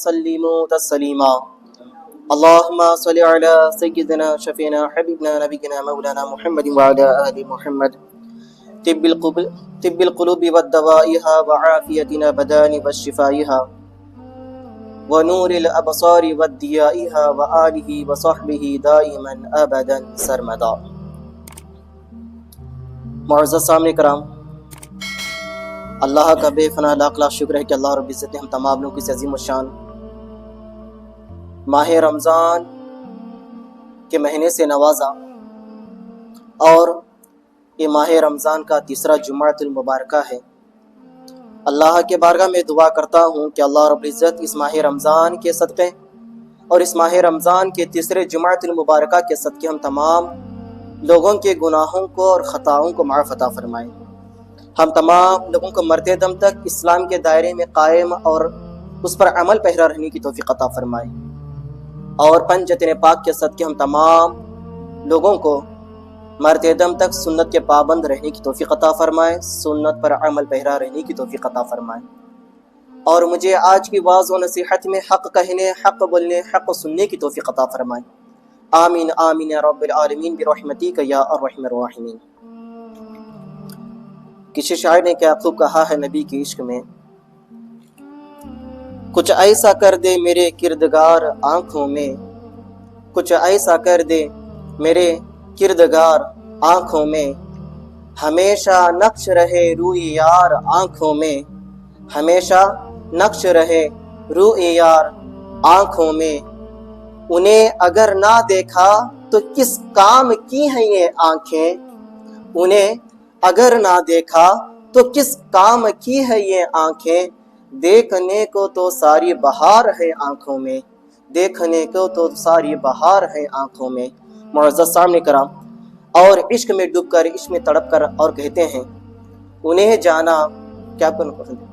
وسلموا تسليما اللهم صل على سيدنا شفينا حبيبنا نبينا مولانا محمد وعلى آل محمد طب القلوب والدوائها وعافيتنا بدان والشفائها ونور الأبصار والضيائها وآله وصحبه دائما أبدا سرمدا. معزز سامنے کرام، اللہ کا بے فنا لاکھ لاکھ شکر ہے کہ اللہ رب العزت نے ہم تمام لوگوں کی عظیم الشان ماہ رمضان کے مہینے سے نوازا، اور یہ ماہ رمضان کا تیسرا جمعۃ المبارکہ ہے۔ اللہ کے بارگاہ میں دعا کرتا ہوں کہ اللہ رب العزت اس ماہ رمضان کے صدقے اور اس ماہ رمضان کے تیسرے جمعۃ المبارکہ کے صدقے ہم تمام لوگوں کے گناہوں کو اور خطاؤں کو معاف عطا فرمائیں، ہم تمام لوگوں کو مرتے دم تک اسلام کے دائرے میں قائم اور اس پر عمل پیرا رہنے کی توفیق عطا فرمائیں، اور پنجتن پاک کے صدقے ہم تمام لوگوں کو مرتے دم تک سنت کے پابند رہنے کی توفیق عطا فرمائے، سنت پر عمل پیرا رہنے کی توفیق عطا فرمائے، اور مجھے آج کی واعظ و نصیحت میں حق کہنے، حق بولنے، حق سننے کی توفیق عطا فرمائے۔ آمین آمین یا رب العالمین برحمتک یا ارحم الراحمین۔ کسی شاعر نے کیا خوب کہا ہے نبی کے عشق میں، کچھ ایسا کر دے میرے کردگار آنکھوں میں، کچھ ایسا کر دے میرے کردگار آنکھوں میں، ہمیشہ نقش رہے روئی یار آنکھوں میں، ہمیشہ نقش رہے روئی یار آنکھوں میں، انہیں اگر نہ دیکھا تو کس کام کی ہیں یہ آنکھیں، انہیں اگر نہ دیکھا تو کس کام کی ہے یہ آنکھیں، دیکھنے کو تو ساری بہار ہے آنکھوں میں، دیکھنے کو تو ساری بہار ہے آنکھوں میں۔ معزز سامنے کرام، اور عشق میں ڈوب کر، عشق میں تڑپ کر، اور کہتے ہیں انہیں جانا کیا کرنا پسند ہے،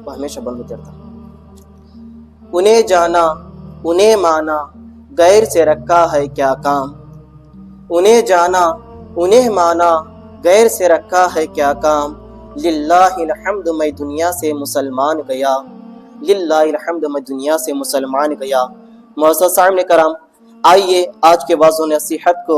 وہ ہمیشہ بند ہوتا رہتا، انہیں جانا انہیں مانا غیر سے رکھا ہے کیا کام، انہیں جانا انہیں مانا غیر سے رکھا ہے کیا کام، للہ الحمد میں دنیا سے مسلمان گیا، للہ الحمد میں دنیا سے مسلمان گیا۔ معزز سامعین کرام، آئیے آج کے واعظ و نصیحت کو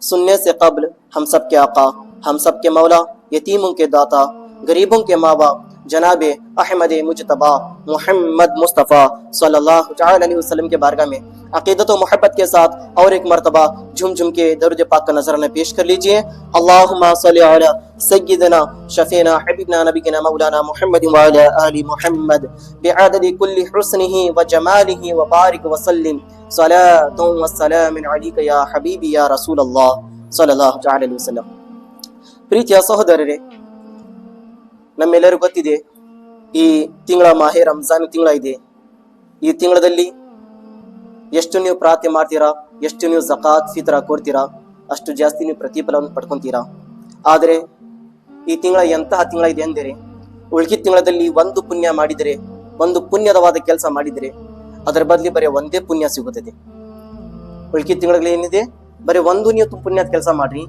سننے سے قبل ہم سب کے آقا، ہم سب کے مولا، یتیموں کے داتا، غریبوں کے ماں باپ جناب احمد مجتبیٰ محمد مصطفیٰ صلی اللہ تعالی علیہ وسلم کے بارگاہ میں عقیدت و محبت کے ساتھ اور ایک مرتبہ جھم جھم کے درود پاک کا نذرانہ پیش کر لیجئے۔ اللہم صلی علی سیدنا شفینا حبیبنا نبینا مولانا محمد وعلی آل محمد بعدد کل حسنہ وجمالہ وبارک وسلم صلاۃ والسلام علیک یا حبیبی یا رسول اللہ صلی اللہ تعالی علیہ وسلم۔ ಪ್ರೀತಿಯ ಸಹೋದರರೇ, ನಮ್ಮೆಲ್ಲರಿಗೂ ಗೊತ್ತಿದೆ ಈ ತಿಂಗಳ ಮಾಹೆ ರಂಜಾನ್ ತಿಂಗಳ ಇದೆ। ಈ ತಿಂಗಳಲ್ಲಿ ಎಷ್ಟು ನೀವು ಪ್ರಾರ್ಥನೆ ಮಾಡ್ತೀರಾ, ಎಷ್ಟು ನೀವು ಜಕಾತ್ ಫಿತ್ರ ಕೊಡ್ತೀರಾ, ಅಷ್ಟು ಜಾಸ್ತಿ ನೀವು ಪ್ರತಿಫಲವನ್ನು ಪಡ್ಕೊಂತೀರಾ। ಆದರೆ ಈ ತಿಂಗಳ ಎಂತಹ ತಿಂಗಳ ಇದೆ ಅಂದರೆ, ಉಳ್ಕಿದ ತಿಂಗಳಲ್ಲಿ ಒಂದು ಪುಣ್ಯ ಮಾಡಿದರೆ, ಒಂದು ಪುಣ್ಯದವಾದ ಕೆಲಸ ಮಾಡಿದರೆ ಅದರ ಬದಲಿ ಬರೀ ಒಂದೇ ಪುಣ್ಯ ಸಿಗುತ್ತದೆ। ಉಳ್ಕಿದ ತಿಂಗಳಲ್ಲಿ ಏನಿದೆ, ಬರೀ ಒಂದು ನೀವು ಪುಣ್ಯದ ಕೆಲಸ ಮಾಡ್ರಿ,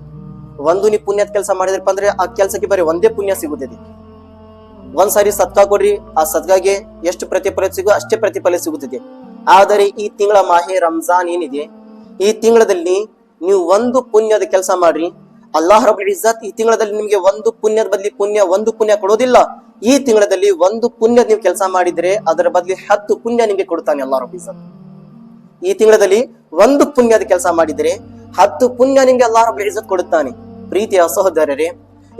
ಒಂದು ನೀವು ಪುಣ್ಯದ ಕೆಲಸ ಮಾಡಿದ್ರಪ್ಪ ಅಂದ್ರೆ ಆ ಕೆಲಸಕ್ಕೆ ಬರೀ ಒಂದೇ ಪುಣ್ಯ ಸಿಗುತ್ತದೆ। ಒಂದ್ಸಾರಿ ಸದ್ಕಾ ಕೊಡ್ರಿ, ಆ ಸದ್ಕಾಗೆ ಎಷ್ಟು ಪ್ರತಿಫಲ ಸಿಗೋ ಅಷ್ಟೇ ಪ್ರತಿಫಲ ಸಿಗುತ್ತದೆ। ಆದರೆ ಈ ತಿಂಗಳ ಮಾಹೆ ರಂಜಾನ್ ಏನಿದೆ, ಈ ತಿಂಗಳಲ್ಲಿ ನೀವು ಒಂದು ಪುಣ್ಯದ ಕೆಲಸ ಮಾಡ್ರಿ, ಅಲ್ಲಾಹ್ ರಬ್ಬುಲ್ ಇಜ್ಜತ್ ಈ ತಿಂಗಳಲ್ಲಿ ನಿಮಗೆ ಒಂದು ಪುಣ್ಯದ ಬದಲಿ ಒಂದು ಪುಣ್ಯ ಕೊಡೋದಿಲ್ಲ। ಈ ತಿಂಗಳಲ್ಲಿ ಒಂದು ಪುಣ್ಯದ ನೀವು ಕೆಲಸ ಮಾಡಿದ್ರೆ ಅದರ ಬದಲಿ 10 ಪುಣ್ಯ ನಿಮಗೆ ಕೊಡ್ತಾನೆ ಅಲ್ಲಾಹ್ ರಬ್ಬುಲ್ ಇಜ್ಜತ್। ಈ ತಿಂಗಳಲ್ಲಿ ಒಂದು ಪುಣ್ಯದ ಕೆಲಸ ಮಾಡಿದ್ರೆ 10 ಪುಣ್ಯ ನಿಮಗೆ ಅಲ್ಲಾಹ್ ರಬ್ಬುಲ್ ಇಜ್ಜತ್ ಕೊಡುತ್ತಾನೆ। ಪ್ರೀತಿಯ ಸಹೋದರರೇ,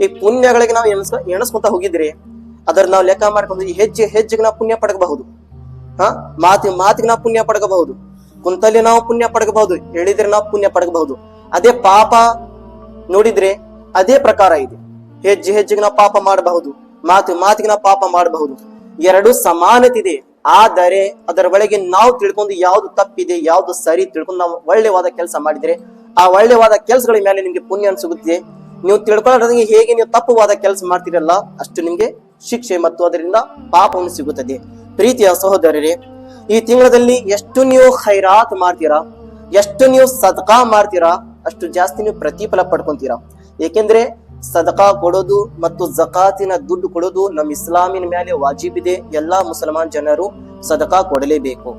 ಈ ಪುಣ್ಯಗಳಿಗೆ ನಾವು ಎಣಿಸ್ಕೊಂತ ಹೋಗಿದ್ರೆ ಅದರ ನಾವು ಲೆಕ್ಕ ಮಾಡ್ಕೊಂಡು ಹೆಜ್ಜೆ ಹೆಜ್ಜೆಗೆ ನಾವು ಪುಣ್ಯ ಪಡಗಬಹುದು, ಮಾತಿಗೆ ನಾವು ಪುಣ್ಯ ಪಡಗಬಹುದು, ಕುಂತಲ್ಲಿ ನಾವು ಪುಣ್ಯ ಪಡಗಬಹುದು, ಹೇಳಿದ್ರೆ ನಾವು ಪುಣ್ಯ ಪಡಗಬಹುದು। ಅದೇ ಪಾಪ ನೋಡಿದ್ರೆ ಅದೇ ಪ್ರಕಾರ ಇದೆ, ಹೆಜ್ಜೆ ಹೆಜ್ಜೆಗೆ ನಾವು ಪಾಪ ಮಾಡಬಹುದು, ಮಾತಿಗೆ ನಾವು ಪಾಪ ಮಾಡಬಹುದು, ಎರಡು ಸಮಾನತೆ ಇದೆ। ಆದರೆ ಅದರ ಒಳಗೆ ನಾವು ತಿಳ್ಕೊಂಡು ಯಾವ್ದು ತಪ್ಪಿದೆ ಯಾವ್ದು ಸರಿ ತಿಳ್ಕೊಂಡು ನಾವು ಒಳ್ಳೆವಾದ ಕೆಲಸ ಮಾಡಿದ್ರೆ ಆ ಒಳ್ಳೆವಾದ ಕೆಲಸಗಳ ಮೇಲೆ ನಿಮ್ಗೆ ಪುಣ್ಯ ಸಿಗುತ್ತೆ। ನೀವು ತಿಳ್ಕೊಳ್ಳೋದ್ರಿಗೆ ಹೇಗೆ ನೀವು ತಪ್ಪುವಾದ ಕೆಲಸ ಮಾಡ್ತೀರಲ್ಲ ಅಷ್ಟು ನಿಮ್ಗೆ ಶಿಕ್ಷೆ ಮತ್ತು ಅದರಿಂದ ಪಾಪವನ್ನು ಸಿಗುತ್ತದೆ। ಪ್ರೀತಿಯ ಸಹೋದರರೇ, ಈ ತಿಂಗಳಲ್ಲಿ ಎಷ್ಟು ನೀವು ಖೈರಾತ್ ಮಾಡ್ತೀರಾ, ಎಷ್ಟು ನೀವು ಸದಕಾ ಮಾಡ್ತೀರಾ ಅಷ್ಟು ಜಾಸ್ತಿ ನೀವು ಪ್ರತಿಫಲ ಪಡ್ಕೊಂತೀರಾ। ಏಕೆಂದ್ರೆ ಸದಕಾ ಕೊಡೋದು ಮತ್ತು ಜಕಾತಿನ ದುಡ್ಡು ಕೊಡೋದು ನಮ್ಮ ಇಸ್ಲಾಮಿನ ಮೇಲೆ ವಾಜಿಬ್ ಇದೆ। ಎಲ್ಲಾ ಮುಸಲ್ಮಾನ್ ಜನರು ಸದಕಾ ಕೊಡಲೇಬೇಕು.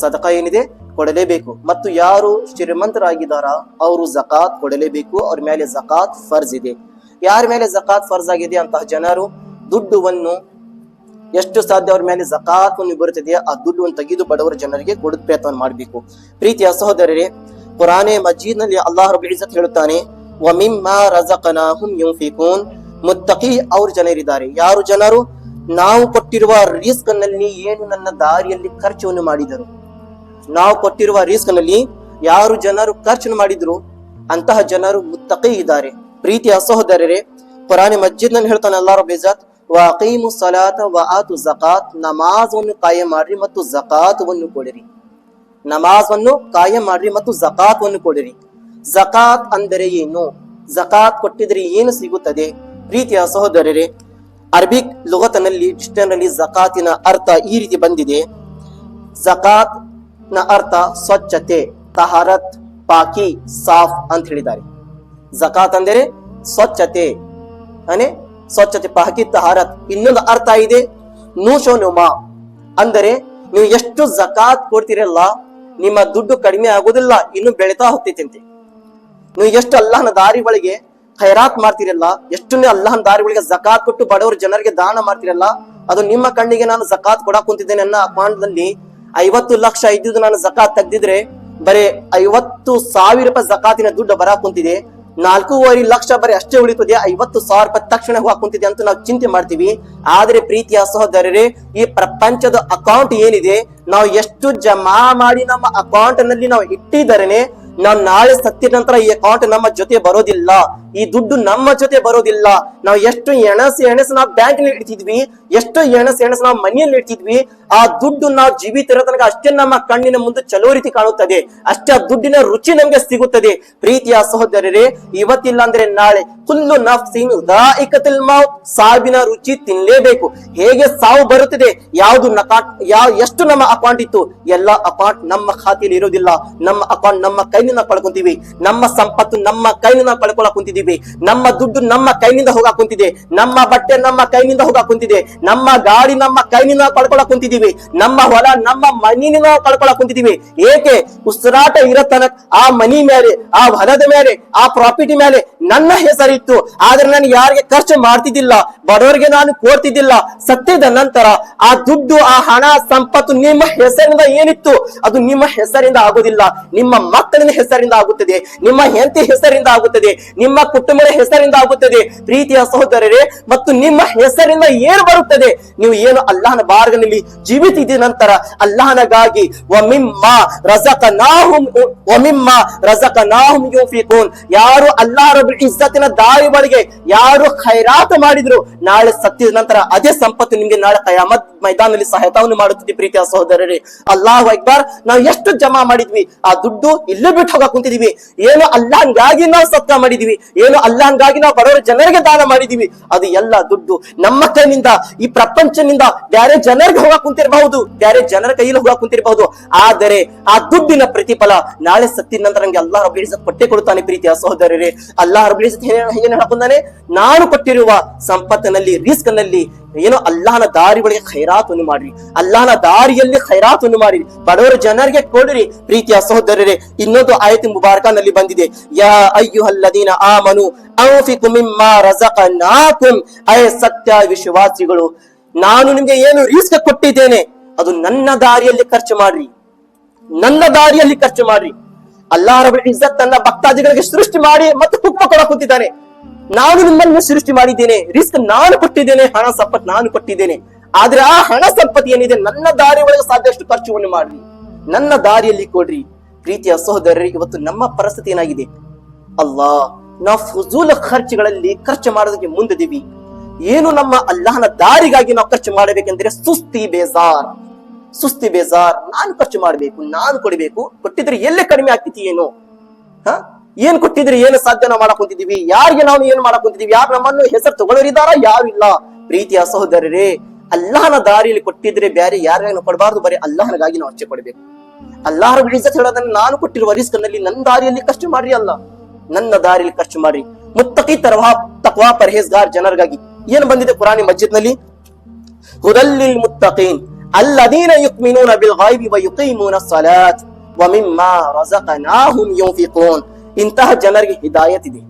ಸದಕಾ ಏನಿದೆ ಕೊಡಲೇಬೇಕು. ಮತ್ತು ಯಾರು ಶ್ರೀಮಂತರಾಗಿದ್ದಾರ ಅವರು ಜಕಾತ್ ಕೊಡಲೇಬೇಕು. ಅವ್ರ ಮೇಲೆ ಜಕಾತ್ ಫರ್ಜ್ ಇದೆ. ಯಾರ ಮೇಲೆ ಜಕಾತ್ ಫರ್ಜ್ ಆಗಿದೆ ಅಂತಹ ಜನರು ದುಡ್ಡುವನ್ನು ಎಷ್ಟು ಸಾಧ್ಯ ಅವ್ರ ಮೇಲೆ ಜಕಾತ್ವನ್ನು ಬರುತ್ತದೆ ಆ ದುಡ್ಡನ್ನು ತೆಗೆದು ಬಡವರ ಜನರಿಗೆ ಕೊಡುವ ಪ್ರಯತ್ನ ಮಾಡಬೇಕು. ಪ್ರೀತಿಯ ಸಹೋದರರೇ, ಕುರಾನೆ ಮಜೀದ್ ನಲ್ಲಿ ಅಲ್ಲಾಹ್ ರಬ್ಬುಲ್ ಇಜ್ಜತ್ ಹೇಳುತ್ತಾನೆ, ವಮಿಮ್ಮಾ ರಜಕನಾಹುಂ ಯುನ್ಫಿಕೂನ್. ಮುತ್ತಕಿ ಅವ್ರ ಜನರಿದ್ದಾರೆ. ಯಾರು ಜನರು ನಾವು ಕೊಟ್ಟಿರುವ ರಿಸ್ಕ್ ನಲ್ಲಿ ಏನು ನನ್ನ ದಾರಿಯಲ್ಲಿ ಖರ್ಚನ್ನು ಮಾಡಿದರು. ನಾವು ಕೊಟ್ಟಿರುವ ರಿಸ್ಕ್ ನಲ್ಲಿ ಯಾರು ಜನರು ಖರ್ಚು ಮಾಡಿದ್ರು ಅಂತಹ ಜನರು ಮುತ್ತಕಿ ಇದ್ದಾರೆ. ಪ್ರೀತಿಯ ಸಹೋದರರೇ, ಕುರಾನೆ ಮಜೀದ್ ನಲ್ಲಿ ಹೇಳ್ತಾನೆ ಅಲ್ಲಾಹ್ ರಬ್ಬುಲ್ ಇಜ್ಜತ್, ವಅಕೀಮು ಸಲಾತ ವಆತು ಝಕಾತ್. ನಮಾಜನ್ನು ಕಾಯಂ ಮಾಡ್ರಿ ಮತ್ತು ಝಕಾತವನ್ನು ಕೊಡಿರಿ. ನಮಾಜನ್ನು ಕಾಯಂ ಮಾಡ್ರಿ ಮತ್ತು ಝಕಾತವನ್ನು ಕೊಡಿರಿ. ಝಕಾತ್ ಅಂದರೆ ಏನು? ಝಕಾತ್ ಕೊಟ್ಟಿದ್ರೆ ಏನು ಸಿಗುತ್ತದೆ? ಪ್ರೀತಿಯ ಸಹೋದರರೇ, ಅರಬಿಕ್ ಲುಗತ್ನಲ್ಲಿ ಡಿಕ್ಷನರಿಯಲ್ಲಿ ಝಕಾತಿನ ಅರ್ಥ ಈ ರೀತಿ ಬಂದಿದೆ. ಝಕಾತ್ ನ ಅರ್ಥ ಸ್ವಚ್ಛತೆ, ತಹರತ್, ಪಾಕಿ, ಸಾಫ್ ಅಂತ ಹೇಳಿದ್ದಾರೆ. ಝಕಾತ್ ಅಂದರೆ ಸ್ವಚ್ಛತೆ, ಸ್ವಚ್ಛತೆ, ಪಾಕಿ, ತಹರತ್. ಇನ್ನೊಂದು ಅರ್ಥ ಇದೆ ನೂಶೋನುಮಾ, ಅಂದರೆ ನೀವು ಎಷ್ಟು ಝಕಾತ್ ಕೊಡ್ತೀರಲ್ಲ ನಿಮ್ಮ ದುಡ್ಡು ಕಡಿಮೆ ಆಗುದಿಲ್ಲ, ಇನ್ನು ಬೆಳೀತಾ ಹೋಗ್ತೈತಂತೆ. ನೀವು ಎಷ್ಟು ಅಲ್ಲಾಹನ ದಾರಿ ಒಳಗೆ ಖೈರಾತ್ ಮಾಡ್ತಿರಲ್ಲ, ಎಷ್ಟು ನೀವು ಅಲ್ಲಾಹನ ದಾರಿ ಒಳಗೆ ಜಕಾತ್ ಕೊಟ್ಟು ಬಡವರ ಜನರಿಗೆ ದಾನ ಮಾಡ್ತಿರಲ್ಲ, ಅದು ನಿಮ್ಮ ಕಣ್ಣಿಗೆ ನಾನು ಜಕಾತ್ ಕೊಡಕ್ ಕುಂತಿದ್ದೇನೆ. ನನ್ನ ಅಕೌಂಟ್ ನಲ್ಲಿ 50 ಲಕ್ಷ ಇದ್ದಿದ್ದು ನಾನು ಜಕಾತ್ ತೆಗ್ದಿದ್ರೆ ಬರೀ 50,000 ರೂಪಾಯಿ ಜಕಾತಿನ ದುಡ್ಡು ಬರಾಕ್ ಕುಂತಿದೆ. 4.5 ಲಕ್ಷ ಬರೀ ಅಷ್ಟೇ ಉಳಿತದೆ, 50,000 ರೂಪಾಯಿ ತಕ್ಷಣ ಹೋಗಾಕ್ ಕುಂತಿದೆ ಅಂತ ನಾವು ಚಿಂತೆ ಮಾಡ್ತೀವಿ. ಆದ್ರೆ ಪ್ರೀತಿಯ ಸಹೋದರರೇ, ಈ ಪ್ರಪಂಚದ ಅಕೌಂಟ್ ಏನಿದೆ, ನಾವು ಎಷ್ಟು ಜಮಾ ಮಾಡಿ ನಮ್ಮ ಅಕೌಂಟ್ ನಲ್ಲಿ ನಾವು ಇಟ್ಟಿದ್ದರೇನೆ ನಾವು ನಾಳೆ ಸತ್ತಿದ ನಂತರ ಈ ಅಕೌಂಟ್ ನಮ್ಮ ಜೊತೆ ಬರೋದಿಲ್ಲ, ಈ ದುಡ್ಡು ನಮ್ಮ ಜೊತೆ ಬರೋದಿಲ್ಲ. ನಾವು ಎಷ್ಟು ಎಣಸು ನಾವು ಬ್ಯಾಂಕ್ ನಲ್ಲಿ ಇಡ್ತಿದ್ವಿ, ಎಷ್ಟು ಎಣಸು ನಾವು ಮನೆಯಲ್ಲಿ ಇಡ್ತಿದ್ವಿ, ಆ ದುಡ್ಡು ನಾವು ಜೀವಿತ ಇರೋ ತನಕ ಅಷ್ಟೇ ನಮ್ಮ ಕಣ್ಣಿನ ಮುಂದೆ ಚಲೋ ರೀತಿ ಕಾಣುತ್ತದೆ, ಅಷ್ಟೇ ಆ ದುಡ್ಡಿನ ರುಚಿ ನಮ್ಗೆ ಸಿಗುತ್ತದೆ. ಪ್ರೀತಿಯ ಸಹೋದರರೇ, ಇವತ್ತಿಲ್ಲ ಅಂದ್ರೆ ನಾಳೆ ಕುಲ್ಲು ನಫ್ಸಿನ್ ದಾಯಿಕತುಲ್ ಮೌತ್, ಸಾವಿನ ರುಚಿ ತಿನ್ಲೇಬೇಕು. ಹೇಗೆ ಸಾವು ಬರುತ್ತದೆ, ಎಷ್ಟು ನಮ್ಮ ಅಕೌಂಟ್ ಇತ್ತು ಎಲ್ಲ ಅಕೌಂಟ್ ನಮ್ಮ ಖಾತೆಯಲ್ಲಿ ಇರೋದಿಲ್ಲ. ನಮ್ಮ ಅಕೌಂಟ್ ನಮ್ಮ ಕೈನಿಂದ ಕಳ್ಕೊಂತೀವಿ, ನಮ್ಮ ಸಂಪತ್ತು ನಮ್ಮ ಕೈನಿಂದ ಕಳ್ಕೊಳಕ್ ಕುಂತಿದೀವಿ, ನಮ್ಮ ದುಡ್ಡು ನಮ್ಮ ಕೈನಿಂದ ಹೋಗಾಕ್ ಕುಂತಿದೆ, ನಮ್ಮ ಬಟ್ಟೆ ನಮ್ಮ ಕೈನಿಂದ ಹೋಗಾಕ್ ಕುಂತಿದೆ, ನಮ್ಮ ಗಾಡಿ ನಮ್ಮ ಕೈನಿಂದ ಕಳ್ಕೊಳಕ್ ಕುಂತಿದೀವಿ, ನಮ್ಮ ಹೊಲ ನಮ್ಮ ಮಣ್ಣಿನಿಂದ ಕಳ್ಕೊಳಕ್ ಕುಂತಿದೀವಿ. ಏಕೆ? ಉಸಿರಾಟ ಇರೋ ತನಕ ಆ ಮನಿ ಮೇಲೆ, ಆ ಹೊಲದ ಮೇಲೆ, ಆ ಪ್ರಾಪರ್ಟಿ ಮೇಲೆ ನನ್ನ ಹೆಸರಿತ್ತು, ಆದ್ರೆ ನಾನು ಯಾರಿಗೆ ಖರ್ಚು ಮಾಡ್ತಿದ್ದಿಲ್ಲ, ಬಡವರಿಗೆ ನಾನು ಕೊಡ್ತಿದ್ದಿಲ್ಲ. ಸತ್ಯದ ನಂತರ ಆ ದುಡ್ಡು, ಆ ಹಣ, ಸಂಪತ್ತು ನಿಮ್ಮ ಹೆಸರಿಂದ ಏನಿತ್ತು ಅದು ನಿಮ್ಮ ಹೆಸರಿಂದ ಆಗುದಿಲ್ಲ, ನಿಮ್ಮ ಮಕ್ಕಳಿನ ಹೆಸರಿಂದ ಆಗುತ್ತದೆ, ನಿಮ್ಮ ಹೆಂಡತಿ ಹೆಸರಿಂದ ಆಗುತ್ತದೆ, ನಿಮ್ಮ ಕುಟುಂಬದ ಹೆಸರಿಂದ ಆಗುತ್ತದೆ. ಪ್ರೀತಿಯ ಸಹೋದರರೇ, ಮತ್ತು ನಿಮ್ಮ ಹೆಸರಿಂದ ಏನು ಬರುತ್ತದೆ? ನೀವು ಏನು ಅಲ್ಲಾಹನ ಮಾರ್ಗದಲ್ಲಿ ಜೀವಿತ ಇದ್ದ ನಂತರ ಅಲ್ಲಾಹನಗಾಗಿ ವಮಿಮ್ಮಾ ರಜಕನಾಹುಂ ಯುನ್ಫಿಕೂನ್, ಯಾರು ಅಲ್ಲಾಹ್ ರಬ್ಬುಲ್ ಇಜ್ಜತಿನ ದಾರಿ ಒಳಗೆ ಯಾರು ಖೈರಾತ್ ಮಾಡಿದ್ರು, ನಾಳೆ ಸತ್ತಿದ ನಂತರ ಅದೇ ಸಂಪತ್ತು ನಿಮ್ಗೆ ನಾಳೆ ಕಯಾಮತ್ ಮೈದಾನದಲ್ಲಿ ಸಹಾಯತವನ್ನು ಮಾಡುತ್ತದೆ. ಪ್ರೀತಿಯ ಸಹೋದರರೇ, ಅಲ್ಲಾಹು ಅಕ್ಬರ್. ನಾವು ಎಷ್ಟು ಜಮಾ ಮಾಡಿದ್ವಿ, ಆ ದುಡ್ಡು ಇಲ್ಲೇ ಬಿಟ್ಟು ಹೋಗಕ್ ಕುಂತಿದೀವಿ. ಏನು ಅಲ್ಲಾಹನ್ಗಾಗಿ ನಾವು ಸತ್ಕ ಮಾಡಿದೀವಿ, ಏನು ಅಲ್ಲಾಹನ್ಗಾಗಿ ನಾವು ಬಡವರ ಜನರಿಗೆ ದಾನ ಮಾಡಿದೀವಿ, ಅದು ಎಲ್ಲ ದುಡ್ಡು ನಮ್ಮ ಕೈನಿಂದ, ಈ ಪ್ರಪಂಚನಿಂದ ಬೇರೆ ಜನರಿಗೆ ಹೋಗಕ್ ಕುಂತಿರಬಹುದು, ಬೇರೆ ಜನರ ಕೈಯಲ್ಲಿ ಹೋಗಕ್ ಕುಂತಿರಬಹುದು, ಆದರೆ ಆ ದುಡ್ಡಿನ ಪ್ರತಿಫಲ ನಾಳೆ ಸತ್ತಿದ ನಂತರ ನಮ್ಗೆ ಅಲ್ಲಾಹ್ ರಬ್ಬುಲ್ ಇಜ್ಜತ್ ಕೊಟ್ಟೆ ಕೊಡುತ್ತಾನೆ. ಪ್ರೀತಿಯ ಸಹೋದರರೇ, ಅಲ್ಲಾಹ್ ರಬ್ಬುಲ್ ಇಜ್ಜತ್ ಏನು ಹೇಳ್ಕೊಂಡಾನೆ? ನಾನು ಕೊಟ್ಟಿರುವ ಸಂಪತ್ತಿನಲ್ಲಿ, ರಿಸ್ಕ್ ನಲ್ಲಿ ಏನೋ ಅಲ್ಲಾಹನ ದಾರಿ ಒಳಗೆ ಖೈರಾತನ್ನು ಮಾಡ್ರಿ, ಅಲ್ಲಾಹನ ದಾರಿಯಲ್ಲಿ ಖೈರಾತನ್ನು ಮಾಡಿ ಬಡವರ ಜನರಿಗೆ ಕೊಡ್ರಿ. ಪ್ರೀತಿಯ ಸಹೋದರರೇ, ಇನ್ನೊಂದು ಆಯತ್ ಮುಬಾರಕನಲ್ಲಿ ಬಂದಿದೆ, ಯಾ ಅಯ್ಯುಹಲ್ಲದೀನ ಆಮನು ಅನ್ಫಿಕು ಮಿಮ್ಮಾ ರಜಕನಾಕುಂ. ಸತ್ಯ ವಿಶ್ವಾಸಿಗಳು, ನಾನು ನಿಮ್ಗೆ ಏನು ರಿಸ್ಕ್ ಕೊಟ್ಟಿದ್ದೇನೆ ಅದು ನನ್ನ ದಾರಿಯಲ್ಲಿ ಖರ್ಚು ಮಾಡ್ರಿ, ನನ್ನ ದಾರಿಯಲ್ಲಿ ಖರ್ಚು ಮಾಡ್ರಿ. ಅಲ್ಲಾಹ್ ರಬ್ಬುಲ್ ಇಜ್ಜತ್ ತನ್ನ ಭಕ್ತಾದಿಗಳಿಗೆ ಸೃಷ್ಟಿ ಮಾಡಿ ಮತ್ತು ಹುಕ್ಮ ಕೊಡಕ್ ಕುಂತಿದ್ದಾನೆ. ನಾನು ನಿಮ್ಮನ್ನು ಸೃಷ್ಟಿ ಮಾಡಿದ್ದೇನೆ, ರಿಸ್ಕ್ ನಾನು ಕೊಟ್ಟಿದ್ದೇನೆ, ಹಣ ಸಂಪತ್ತು ನಾನು ಕೊಟ್ಟಿದ್ದೇನೆ, ಆದ್ರೆ ಆ ಹಣ ಸಂಪತ್ತು ಏನಿದೆ ನನ್ನ ದಾರಿ ಒಳಗೆ ಸಾಧ್ಯಷ್ಟು ಖರ್ಚುವನ್ನು ಮಾಡ್ರಿ, ನನ್ನ ದಾರಿಯಲ್ಲಿ ಕೊಡ್ರಿ. ಪ್ರೀತಿಯ ಸಹೋದರರಿಗೆ, ಇವತ್ತು ನಮ್ಮ ಪರಿಸ್ಥಿತಿ ಏನಾಗಿದೆ? ನಾವು ಫುಜೂಲ್ ಖರ್ಚುಗಳಲ್ಲಿ ಖರ್ಚು ಮಾಡೋದಕ್ಕೆ ಮುಂದಿದ್ದೀವಿ. ಏನು ನಮ್ಮ ಅಲ್ಲಾಹನ ದಾರಿಗಾಗಿ ನಾವು ಖರ್ಚು ಮಾಡಬೇಕೆಂದ್ರೆ ಸುಸ್ತಿ ಬೇಜಾರ್, ನಾನು ಖರ್ಚು ಮಾಡ್ಬೇಕು, ನಾನು ಕೊಡಬೇಕು, ಕೊಟ್ಟಿದ್ರೆ ಎಲ್ಲೇ ಕಡಿಮೆ ಆಗ್ತಿತಿ ಏನು? ಏನ್ ಕೊಟ್ಟಿದ್ರೆ ಏನು ಸಾಧ್ಯ ನಾವು ಮಾಡಕ್ ಕುಂತಿದೀವಿ? ಯಾರಿಗೆ ನಾವು ಏನ್ ಮಾಡಕ್ ಕುಂತಿದೀವಿ? ಯಾರು ನಮ್ಮನ್ನು ಹೆಸರು ತಗೊಳ್ಳೋರಿದಾರ? ಯಾರು ಇಲ್ಲ. ಪ್ರೀತಿಯ ಸಹೋದರರೇ, ಅಲ್ಲಾಹನ ದಾರಿಯಲ್ಲಿ ಕೊಟ್ಟಿದ್ರೆ ಬೇರೆ ಯಾರಿಗೂ ಕೊಡಬಾರ್ದು, ಬರೀ ಅಲ್ಲಾಹನಿಗಾಗಿ ನಾವು ಅಚ್ಚೆ ಕೊಡಬೇಕು. ಅಲ್ಲಾಹ್ ರಬ್ಬುಲ್ ಇಜ್ಜತ್ ಹೇಳೋದನ್ನ ನಾನು ಕೊಟ್ಟಿರುವ ರಿಸ್ಕ್ ನಲ್ಲಿ ನನ್ನ ದಾರಿಯಲ್ಲಿ ಖರ್ಚು ಮಾಡ್ರಿ, ಅಲ್ಲ ನನ್ನ ದಾರಿಯಲ್ಲಿ ಖರ್ಚು ಮಾಡ್ರಿ. ಮುತ್ತಕಿ ತಕ್ವಾ ಪರ್ಹೇಜ್ಗಾರ್ ಜನರಿಗಾಗಿ ಏನು ಬಂದಿದೆ ಕುರಾನಿ ಮಸ್ಜಿದ್ ನಲ್ಲಿ? ಹುದಲ್ಲಿಲ್ ಮುತ್ತಕೀನ್, ಅಲ್ಲದೀನ ಯುಕ್ಮಿನೂನ ಬಿಲ್ ಗೈಬಿ ವ ಯುಕೀಮೂನ ಸಲಾತ್ ವ ಮಿಮ್ಮಾ ರಜಕನಾಹುಂ ಯುನ್ಫಿಕೂನ್. ಇಂತಹ ಜನರಿಗೆ ಹಿದಾಯತ್ ಇದೆ,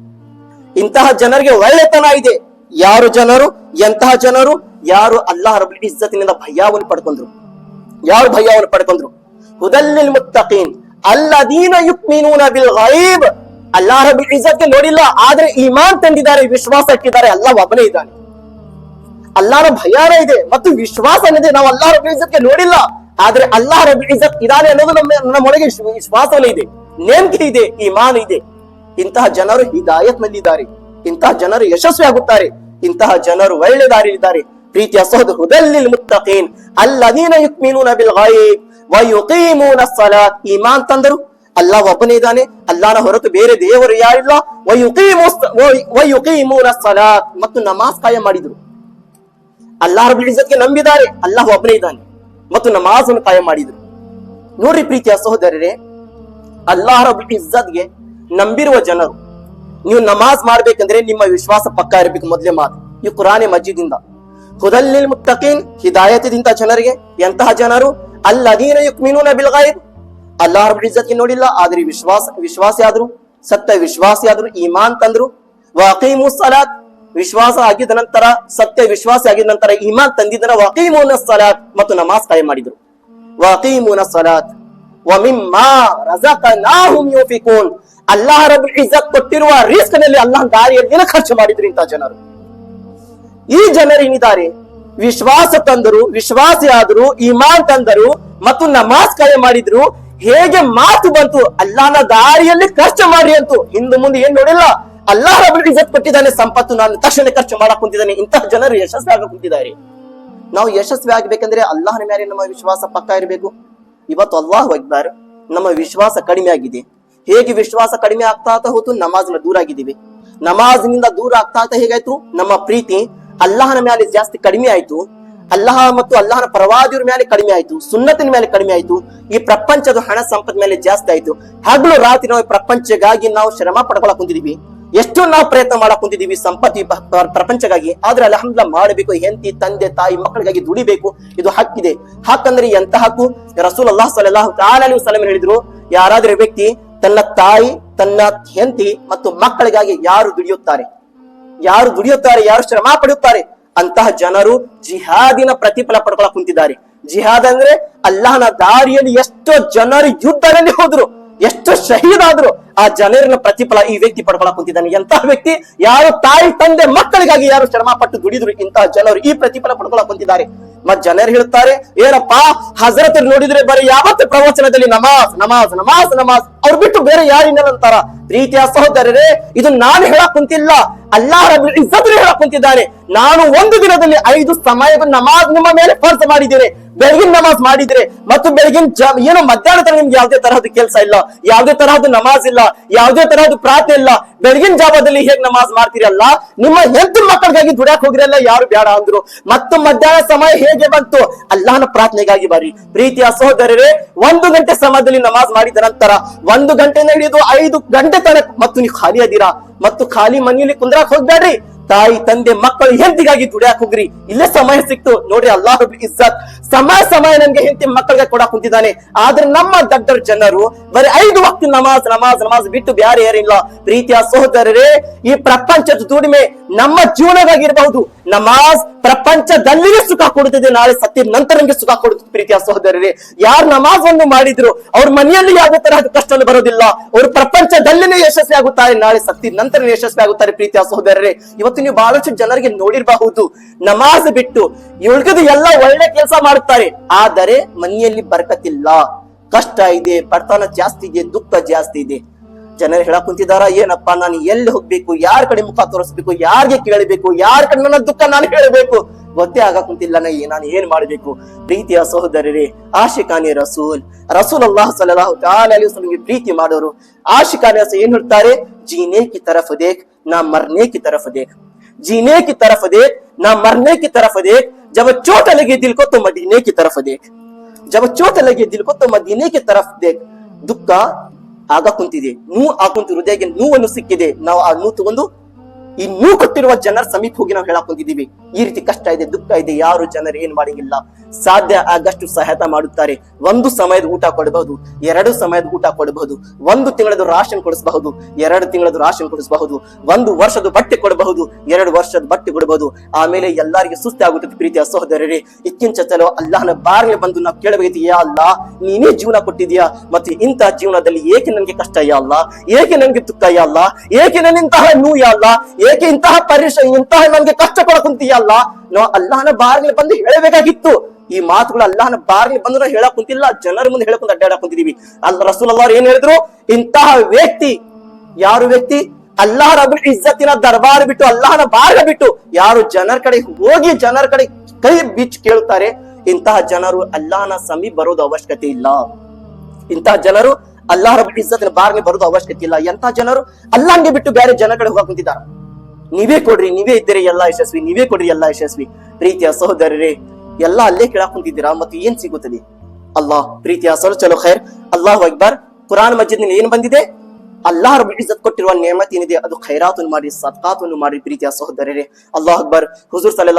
ಇಂತಹ ಜನರಿಗೆ ಒಳ್ಳೆತನ ಇದೆ. ಯಾರು ಜನರು? ಎಂತಹ ಜನರು? ಯಾರು ಅಲ್ಲಾಹ್ ರಬ್ಬುಲ್ ಇಜ್ಜತಿನಿಂದ ಭಯವನ್ನು ಪಡ್ಕೊಂಡ್ರು. ಯಾರು ಭಯವನ್ನು ಪಡ್ಕೊಂಡ್ರು? ಹುದಲ್ಲಿಲ್ ಮುತ್ತಕೀನ್ ಅಲ್ಲದೀನ ಯುಕ್ಮಿನೂನ ಬಿಲ್ ಗೈಬ್. ಅಲ್ಲಾಹ್ ರಬ್ಬುಲ್ ಇಜ್ಜತ್ಗೆ ನೋಡಿಲ್ಲ, ಆದ್ರೆ ಈಮಾನ್ ತಂದಿದ್ದಾರೆ, ವಿಶ್ವಾಸ ಇಟ್ಟಿದ್ದಾರೆ. ಅಲ್ಲಾಹ್ ಒಬ್ಬನೇ ಇದ್ದಾನೆ, ಅಲ್ಲಾಹನ ಭಯಾನ ಇದೆ ಮತ್ತು ವಿಶ್ವಾಸ ಇದೆ. ನಾವು ಅಲ್ಲಾಹ್ ರಬ್ಬುಲ್ ಇಜ್ಜತ್ಗೆ ನೋಡಿಲ್ಲ, ಆದ್ರೆ ಅಲ್ಲಾಹ್ ರಬ್ಬುಲ್ ಇಜ್ಜತ್ ಇದಾನೆ ಅನ್ನೋದು ನಮ್ಮೊಳಗೆ ವಿಶ್ವಾಸವೇ ಇದೆ, ನೇಮಕೆ ಇದೆ, ಈಮಾನ್ ಇದೆ. ಇಂತಹ ಜನರು ಹಿದಾಯತ್ ನಲ್ಲಿದ್ದಾರೆ, ಇಂತಹ ಜನರು ಯಶಸ್ವಿ ಆಗುತ್ತಾರೆ, ಇಂತಹ ಜನರು ಒಳ್ಳೆ ದಾರಿಯಲ್ಲಿದ್ದಾರೆ. ಪ್ರೀತಿಯ ಸಹೋದರ, ಹುದಲ್ಲಿಲ್ ಮುತ್ತಕೀನ್ ಅಲ್ಲದೀನ ಯುಕ್ಮಿನೂನ ಬಿಲ್ ಗೈಬ್ ವ ಯುಕೀಮೂನ ಸಲಾತ್. ಈಮಾನ್ ತಂದರು, ಅಲ್ಲಾಹ್ ಒಬ್ಬನೇ ಇದ್ದಾನೆ, ಅಲ್ಲಾಹನ ಹೊರತು ಬೇರೆ ದೇವರು ಯಾರಿಲ್ಲ. ವ ಯುಕೀಮೂನ ಸಲಾತ್, ಮತ್ತು ನಮಾಜ್ ಕಾಯಂ ಮಾಡಿದ್ರು. ಅಲ್ಲಾಹ್ ರಬ್ಬುಲ್ ಇಜ್ಜತ್ಗೆ ನಂಬಿದ್ದಾರೆ, ಅಲ್ಲಾಹ್ ಒಬ್ಬನೇ ಇದ್ದಾನೆ ಮತ್ತು ನಮಾಜ್ ಅನ್ನು ಕಾಯಂ ಮಾಡಿದ್ರು. ನೋಡ್ರಿ ಪ್ರೀತಿಯ ಸಹೋದರರೇ, ಅಲ್ಲಾಹ್ ರಬ್ಬುಲ್ ಇಜ್ಜತ್ಗೆ ನಂಬಿರುವ ಜನರು, ನೀವು ನಮಾಜ್ ಮಾಡ್ಬೇಕಂದ್ರೆ ನಿಮ್ಮ ವಿಶ್ವಾಸ ಪಕ್ಕಾ ಇರಬೇಕು. ಮೊದಲೇ ಮಾತು ಈ ಕುರಾನ್ ಮಜೀದ್ ಇಂದ. ಹುದಲ್ಲಿಲ್ ಮುತ್ತಕೀನ್ ಹಿದಾಯತದಿಂದ ಜನರಿಗೆ. ಎಂತಹ ಜನರು? ಅಲ್ಲದೀನ ಯುಕ್ಮಿನೂನ ಬಿಲ್ ಗೈಬ್. ಅಲ್ಲಾಹ್ ರಬ್ಬುಲ್ ಇಜ್ಜತ್ಗೆ ನೋಡಿಲ್ಲ, ಆದ್ರೆ ವಿಶ್ವಾಸಿ ಆದ್ರು, ಸತ್ಯ ವಿಶ್ವಾಸಿ ಆದ್ರು, ಈಮಾನ್ ತಂದ್ರು. ವಅಕೀಮು ಸಲಾತ್, ವಿಶ್ವಾಸ ಆಗಿದ ನಂತರ, ಸತ್ಯ ವಿಶ್ವಾಸಿ ಆಗಿದ ನಂತರ ಈಮಾನ್ ತಂದಿದ್ದರ ವಅಕೀಮೂನ ಸಲಾತ್, ಮತ್ತು ನಮಾಜ್ ಕಾಯಂ ಮಾಡಿದ್ರು. ವಅಕೀಮೂನ ಸಲಾತ್ ವ ಮಿಮ್ಮಾ ರಜಕನಾಹುಂ ಯುನ್ಫಿಕೂನ್. ಅಲ್ಲಾಹ್ ರಬ್ಬುಲ್ ಇಜ್ಜತ್ ಕೊಟ್ಟಿರುವ ರಿಸ್ಕ್ ನಲ್ಲಿ ಅಲ್ಲಾಹ್ ದಾರಿಯಲ್ಲಿ ಖರ್ಚು ಮಾಡಿದ್ರು ಇಂತಹ ಜನರು. ಈ ಜನರು ಏನಿದ್ದಾರೆ, ವಿಶ್ವಾಸ ತಂದರು, ವಿಶ್ವಾಸಿ ಆದರು, ಈಮಾನ್ ತಂದರು ಮತ್ತು ನಮಾಜ್ ಕಾಯಂ ಮಾಡಿದ್ರು. ಹೇಗೆ ಮಾತು ಬಂತು? ಅಲ್ಲಾಹನ ದಾರಿಯಲ್ಲಿ ಖರ್ಚು ಮಾಡ್ರಿ ಅಂತೂ. ಹಿಂದೆ ಮುಂದೆ ಏನ್ ನೋಡಿಲ್ಲ. ಅಲ್ಲಾಹ್ ರಬ್ಬುಲ್ ಇಜ್ಜತ್ ಕೊಟ್ಟಿದ್ದಾನೆ ಸಂಪತ್ತು, ನಾನು ತಕ್ಷಣ ಖರ್ಚು ಮಾಡಕ್ ಕುಂತಿದ್ದಾನೆ. ಇಂತಹ ಜನರು ಯಶಸ್ವಿ ಆಗ ಕುಂತಿದ್ದಾರೆ. ನಾವು ಯಶಸ್ವಿ ಆಗ್ಬೇಕಂದ್ರೆ ಅಲ್ಲಾಹನ ಮೇಲೆ ನಮ್ಮ ವಿಶ್ವಾಸ ಪಕ್ಕಾ ಇರಬೇಕು. ಇವತ್ತು ಅಲ್ಲಾಹು ಅಕ್ಬರ್, ನಮ್ಮ ವಿಶ್ವಾಸ ಕಡಿಮೆ ಆಗಿದೆ. ಹೇಗೆ ವಿಶ್ವಾಸ ಕಡಿಮೆ ಆಗ್ತಾ ಹೋತು? ನಮಾಜ್ನ ದೂರ ಆಗಿದ್ದೀವಿ. ನಮಾಜ್ನಿಂದ ದೂರ ಆಗ್ತಾ ಹೇಗಾಯ್ತು? ನಮ್ಮ ಪ್ರೀತಿ ಅಲ್ಲಾಹನ ಮೇಲೆ ಜಾಸ್ತಿ ಕಡಿಮೆ ಆಯ್ತು. ಅಲ್ಲಾಹ ಮತ್ತು ಅಲ್ಲಾಹನ ಪ್ರವಾದಿಯರ ಮೇಲೆ ಕಡಿಮೆ ಆಯ್ತು, ಸುನ್ನತಿನ ಮೇಲೆ ಕಡಿಮೆ ಆಯ್ತು. ಈ ಪ್ರಪಂಚದ ಹಣ ಸಂಪತ್ ಮೇಲೆ ಜಾಸ್ತಿ ಆಯ್ತು. ಹಗಲು ರಾತ್ರಿ ನಾವು ಪ್ರಪಂಚಗಾಗಿ ನಾವು ಶ್ರಮ ಪಡ್ಕೊಳಕ್ ಕುಂತಿದೀವಿ. ಎಷ್ಟು ನಾವು ಪ್ರಯತ್ನ ಮಾಡಕ್ ಕುಂತಿದೀವಿ ಸಂಪತ್ತಿ ಪ್ರಪಂಚಗಾಗಿ. ಆದ್ರೆ ಅಲ್ಹಮ್ದುಲಿಲ್ಲಾಹ್ ಮಾಡಬೇಕು, ಹೆಂಡತಿ ತಂದೆ ತಾಯಿ ಮಕ್ಕಳಿಗಾಗಿ ದುಡಿಬೇಕು, ಇದು ಹಕ್ಕಿದೆ. ಹಾಕಂದ್ರೆ ಎಂತ ಹಕ್ಕು? ರಸೂಲುಲ್ಲಾಹ್ ಸಲ್ಲಲ್ಲಾಹು ಅಲೈಹಿ ವಸಲ್ಲಂ ಹೇಳಿದ್ರು, ಯಾರಾದ್ರೂ ವ್ಯಕ್ತಿ ತನ್ನ ತಾಯಿ, ತನ್ನ ಹೆಂಡತಿ ಮತ್ತು ಮಕ್ಕಳಿಗಾಗಿ ಯಾರು ದುಡಿಯುತ್ತಾರೆ, ಯಾರು ಶ್ರಮ ಪಡೆಯುತ್ತಾರೆ, ಅಂತಹ ಜನರು ಜಿಹಾದಿನ ಪ್ರತಿಫಲ ಪಡ್ಕೊಳಕ್ ಕುಂತಿದ್ದಾರೆ. ಜಿಹಾದ್ ಅಂದ್ರೆ ಅಲ್ಲಾಹನ ದಾರಿಯಲ್ಲಿ ಎಷ್ಟೋ ಜನರು ಯುದ್ಧದಲ್ಲಿ ಹೋದ್ರು, ಎಷ್ಟು ಶಹೀದ್ ಆದ್ರು, ಆ ಜನರಿನ ಪ್ರತಿಫಲ ಈ ವ್ಯಕ್ತಿ ಪಡ್ಕೊಳಕ್ ಕುಂತಿದ್ದಾನೆ. ಎಂತಹ ವ್ಯಕ್ತಿ? ಯಾರು ತಾಯಿ ತಂದೆ ಮಕ್ಕಳಿಗಾಗಿ ಯಾರು ಶ್ರಮ ಪಟ್ಟು ದುಡಿದ್ರು, ಇಂತಹ ಜನರು ಈ ಪ್ರತಿಫಲ ಪಡ್ಕೊಳಕ್ ಕುಂತಿದ್ದಾರೆ. ಮತ್ ಜನರು ಹೇಳ್ತಾರೆ, ಏನಪ್ಪಾ ಹಜರತ್ ನೋಡಿದ್ರೆ ಬರೀ ಯಾವತ್ತು ಪ್ರವಚನದಲ್ಲಿ ನಮಾಜ್ ನಮಾಜ್ ನಮಾಜ್ ನಮಾಜ್, ಅವ್ರು ಬಿಟ್ಟು ಬೇರೆ ಯಾರಿನ್ನಲ್ಲ ಅಂತಾರ. ಪ್ರೀತಿಯ ಸಹೋದರರೇ, ಇದು ನಾನು ಹೇಳಕ್ ಕುಂತಿಲ್ಲ, ಅಲ್ಲಾಹ್ ರಬ್ಬುಲ್ ಇಜ್ಜತ್ ಹೇಳಕ್ ಕುಂತಿದ್ದಾನೆ. ನಾನು ಒಂದು ದಿನದಲ್ಲಿ 5 ಸಮಯದ ನಮಾಜ್ ನಿಮ್ಮ ಮೇಲೆ ಫರ್ಜ್ ಮಾಡಿದ್ದೇನೆ. ಬೆಳಗಿನ ನಮಾಜ್ ಮಾಡಿದ್ರೆ ಮತ್ತು ಬೆಳಗಿನ ಏನೋ ಮಧ್ಯಾಹ್ನ ತರ ನಿಮ್ಗೆ ಯಾವುದೇ ತರಹದ ಕೆಲಸ ಇಲ್ಲ, ಯಾವುದೇ ತರಹದ ನಮಾಜ್ ಇಲ್ಲ, ಯಾವುದೇ ತರಹದ ಪ್ರಾರ್ಥನೆ ಇಲ್ಲ. ಬೆಳಗಿನ ಜಾವದಲ್ಲಿ ಹೇಗ್ ನಮಾಜ್ ಮಾಡ್ತೀರಲ್ಲ, ನಿಮ್ಮ ಹೆಂಡತಿ ಮಕ್ಕಳಿಗಾಗಿ ದುಡ್ಯಾಕ್ ಹೋಗ್ರಲ್ಲ, ಯಾರು ಬೇಡ ಅಂದ್ರು. ಮತ್ತು ಮಧ್ಯಾಹ್ನ ಸಮಯ ಹೇಗೆ ಬಂತು? ಅಲ್ಲಾಹನ ಪ್ರಾರ್ಥನೆಗಾಗಿ ಬರ್ರಿ. ಪ್ರೀತಿಯ ಸಹೋದರರೇ, 1 ಗಂಟೆ ಸಮಯದಲ್ಲಿ ನಮಾಜ್ ಮಾಡಿದ ನಂತರ 1 ಗಂಟೆಯಿಂದ ಹಿಡಿದು 5 ಗಂಟೆ ತನಕ ಮತ್ತು ನೀವು ಖಾಲಿ ಅದೀರಾ, ಮತ್ತು ಖಾಲಿ ಮನೆಯಲ್ಲಿ ಕುಂದ್ರಾಕ್ ಹೋಗ್ಬೇಡ್ರಿ. ತಾಯಿ ತಂದೆ ಮಕ್ಕಳು ಹೆಂಡತಿಗಾಗಿ ದುಡಿಯಾಕ್ ಹೋಗ್ರಿ. ಇಲ್ಲೇ ಸಮಯ ಸಿಕ್ತು ನೋಡ್ರಿ. ಅಲ್ಲಾಹ್ ರಬ್ಬುಲ್ ಇಜ್ಜತ್ ಸಮಯ ನಮ್ಗೆ ಹೆಂಡತಿ ಮಕ್ಕಳಿಗೆ ಕೊಡಕ್ ಕುಂತಿದ್ದಾನೆ. ಆದ್ರೆ ನಮ್ಮ ದಡ್ಡರ ಜನರು ಬರೀ 5 ವಕ್ತ ನಮಾಜ್ ನಮಾಜ್ ನಮಾಜ್ ಬಿಟ್ಟು ಬ್ಯಾರೆ ಏನಿಲ್ಲ. ಪ್ರೀತಿಯ ಸಹೋದರರೇ, ಈ ಪ್ರಪಂಚದ ದುಡಿಮೆ ನಮ್ಮ ಜೀವನವಾಗಿರಬಹುದು. ನಮಾಜ್ ಪ್ರಪಂಚದಲ್ಲಿಯೇ ಸುಖ ಕೊಡುತ್ತದೆ, ನಾಳೆ ಸತ್ತಿದ ನಂತರ ನಮ್ಗೆ ಸುಖ ಕೊಡುತ್ತದೆ. ಪ್ರೀತಿಯ ಸಹೋದರರೇ, ಯಾರು ನಮಾಜ್ ಅನ್ನು ಮಾಡಿದ್ರು ಅವ್ರ ಮನೆಯಲ್ಲಿ ಯಾವುದೇ ತರಹದ ಕಷ್ಟ ಬರೋದಿಲ್ಲ. ಅವರು ಪ್ರಪಂಚದಲ್ಲಿನೇ ಯಶಸ್ವಿ ಆಗುತ್ತಾರೆ, ನಾಳೆ ಸತ್ತಿದ ನಂತರ ಯಶಸ್ವಿ ಆಗುತ್ತಾರೆ. ಪ್ರೀತಿಯ ಸಹೋದರರೇ, ಇವತ್ತು ನೀವು ಬಹಳಷ್ಟು ಜನರಿಗೆ ನೋಡಿರಬಹುದು, ನಮಾಜ್ ಬಿಟ್ಟು ಉಳಿದು ಎಲ್ಲ ಒಳ್ಳೆ ಕೆಲಸ ಮಾಡುತ್ತಾರೆ, ಆದರೆ ಮನೆಯಲ್ಲಿ ಬರಕತ್ತಿಲ್ಲ, ಕಷ್ಟ ಇದೆ, ಬಡತನ ಜಾಸ್ತಿ ಇದೆ, ದುಃಖ ಜಾಸ್ತಿ ಇದೆ. ಜನರು ಹೇಳಕ್ ಕುಂತಿದಾರ, ಏನಪ್ಪಾ ನಾನು ಎಲ್ಲಿ ಹೋಗ್ಬೇಕು, ಯಾರ ಕಡೆ ಮುಖ ತೋರಿಸ್ಬೇಕು, ಯಾರಿಗೆ ಕೇಳಬೇಕು, ಯಾರ ಕಡೆ ನನ್ನ ದುಃಖ ನಾನು ಹೇಳಬೇಕು, ಗೊತ್ತೇ ಆಗ ಕುಂತಿಲ್ಲ ನಾನು ಏನ್ ಮಾಡ್ಬೇಕು. ಪ್ರೀತಿಯ ಸಹೋದರರೇ, ಆಶಿಕಾನಿ ರಸೂಲ್ ಅಲ್ಲಾಹ್ ಸಲ್ಲಲ್ಲಾಹು ಅಲೈಹಿ ವಸಲ್ಲಂ ಪ್ರೀತಿ ಮಾಡೋರು ಆಶಿಕಾನಿ ಏನ್ ಹೇಳ್ತಾರೆ? ಜೀನೆ ಕಿ ತರಫ್ ದೇಖ್ ನಾ ಮರ್ನೆ ಕಿ ತರಫ್ ದೇಖ್, जीने की तरफ देख ना मरने की तरफ देख, जब चोट लगे दिल को तो मदीने की तरफ देख, जब चोट लगे दिल को तो मदीने की तरफ देख. ದುಃಖ ಆಗ ಕುಂತಿದೆ, ಕುಂತಿ ಹೃದಯಕ್ಕೆ ನೋವನ್ನು ಸಿಕ್ಕಿದೆ. ನಾವು ಆ ನೋವು ತಗೊಂಡು ಈ ನೋವು ಕೊಟ್ಟಿರುವ ಜನರ ಸಮೀಪ ಹೋಗಿ ನಾವು ಹೇಳಕ್ ಕುಂತಿದೀವಿ. ಈ ರೀತಿ ಕಷ್ಟ ಇದೆ, ದುಃಖ ಇದೆ, ಯಾರು ಜನರು ಏನ್ ಮಾಡಂಗಿಲ್ಲ. ಸಾಧ್ಯ ಆಗಷ್ಟು ಸಹಾಯತ ಮಾಡುತ್ತಾರೆ. ಒಂದು ಸಮಯದ ಊಟ ಕೊಡಬಹುದು, 2 ಸಮಯದ ಊಟ ಕೊಡಬಹುದು, 1 ತಿಂಗಳದ ರಾಶನ್ ಕೊಡಿಸಬಹುದು, 2 ತಿಂಗಳದ ರಾಶನ್ ಕೊಡಿಸಬಹುದು, 1 ವರ್ಷದ ಬಟ್ಟೆ ಕೊಡಬಹುದು, 2 ವರ್ಷದ ಬಟ್ಟೆ ಕೊಡಬಹುದು. ಆಮೇಲೆ ಎಲ್ಲರಿಗೆ ಸುಸ್ತಿ ಆಗುತ್ತದೆ. ಪ್ರೀತಿಯ ಸಹೋದರರೇ, ಇಕ್ಕಿಂಚ ಚಲೋ ಅಲ್ಲಾಹನ ಬಾರ್ಗೆ ಬಂದು ನಾವು ಕೇಳಬೇಕು, ಯಾ ಅಲ್ಲಾ ನೀನೇ ಜೀವನ ಕೊಟ್ಟಿದ್ಯಾ, ಮತ್ತೆ ಇಂತಹ ಜೀವನದಲ್ಲಿ ಏಕೆ ನನಗೆ ಕಷ್ಟ ಯಾ ಅಲ್ಲಾ, ಏಕೆ ನನಗೆ ದುಃಖ ಯಾ ಅಲ್ಲಾ, ಏಕೆ ನನ್ನ ಇಂತಹ ನೋವು ಯಾ ಅಲ್ಲಾ, ಏಕೆ ಇಂತಹ ಇಂತಹ ನನಗೆ ಕಷ್ಟ ಕೊಡಕುಂತೀಯ ಅಲ್ಲ. ನಾವು ಅಲ್ಲಾಹನ ಬಾರ್ಗೆ ಬಂದು ಹೇಳಬೇಕಾಗಿತ್ತು. ಈ ಮಾತುಗಳು ಅಲ್ಲಾಹನ ಬಾರ್ಗೆ ಬಂದು ನಾವು ಹೇಳಕ್ ಕುಂತಿಲ್ಲ, ಜನರ ಮುಂದೆ ಹೇಳಕ್ ಅಡ್ಡಾಡಕ್ ಕುಂತಿದೀವಿ. ರಸೂಲ್ ಅಲ್ಲಾಹ್ ಏನ್ ಹೇಳಿದ್ರು, ಇಂತಹ ವ್ಯಕ್ತಿ, ಯಾರು ವ್ಯಕ್ತಿ, ಅಲ್ಲಾಹ ರಬ್ಬುಲ್ ಇಜ್ಜತ್ತಿನ ದರ್ಬಾರ್ ಬಿಟ್ಟು, ಅಲ್ಲಾಹನ ಬಾರ್ಗ ಬಿಟ್ಟು ಯಾರು ಜನರ ಕಡೆ ಹೋಗಿ ಜನರ ಕಡೆ ಕೈ ಬಿಚ್ಚಿ ಕೇಳುತ್ತಾರೆ, ಇಂತಹ ಜನರು ಅಲ್ಲಾಹನ ಸಮೀಪ ಬರೋದು ಅವಶ್ಯಕತೆ ಇಲ್ಲ. ಇಂತಹ ಜನರು ಅಲ್ಲಾಹ ರಬ್ಬುಲ್ ಇಜ್ಜತ್ತಿನ ಬಾರ್ಗೆ ಬರೋದು ಅವಶ್ಯಕತೆ ಇಲ್ಲ. ಎಂತಹ ಜನರು ಅಲ್ಲಾಹನ್ಗೆ ಬಿಟ್ಟು ಬೇರೆ ಜನರ ಕಡೆ ಹೋಗಕ್ ಕುಂತಿದ್ದಾರೆ. ನೀವೇ ಕೊಡ್ರಿ, ನೀವೇ ಇದ್ದೀರಿ ಎಲ್ಲಾ ಯಶಸ್ವಿ, ನೀವೇ ಕೊಡ್ರಿ ಎಲ್ಲಾ ಯಶಸ್ವಿ. ಪ್ರೀತಿಯ ಸಹೋದರರೇ, ಎಲ್ಲಾ ಅಲ್ಲೇ ಕೇಳಕ್ ಕುಂತಿದ್ದೀರಾ, ಮತ್ತೆ ಏನ್ ಸಿಗುತ್ತದೆ? ಅಲ್ಲಾಹ್ ಪ್ರೀತಿಯ ಚಲೋ ಖೈರ್. ಅಲ್ಲಾಹು ಅಕ್ಬರ್. ಕುರಾನ್ ಮಜಿದ್ ನಲ್ಲಿ ಏನ್ ಬಂದಿದೆ? ಅಲ್ಲಾಹ್ ರಬ್ಬುಲ್ ಇಜ್ಜತ್ ಕೊಟ್ಟಿರುವ ನೇಮತ್ ಏನಿದೆ ಅದು ಖೈರಾತನ್ನು ಮಾಡಿ, ಸದ್ಕಾತನ್ನು ಮಾಡಿ. ಪ್ರೀತಿಯ ಸಹೋದರರೇ, ಅಲ್ಲಾಹು ಅಕ್ಬರ್. ಹುಜೂರ್ ಸಲ್ಲಲ್ಲಾಹು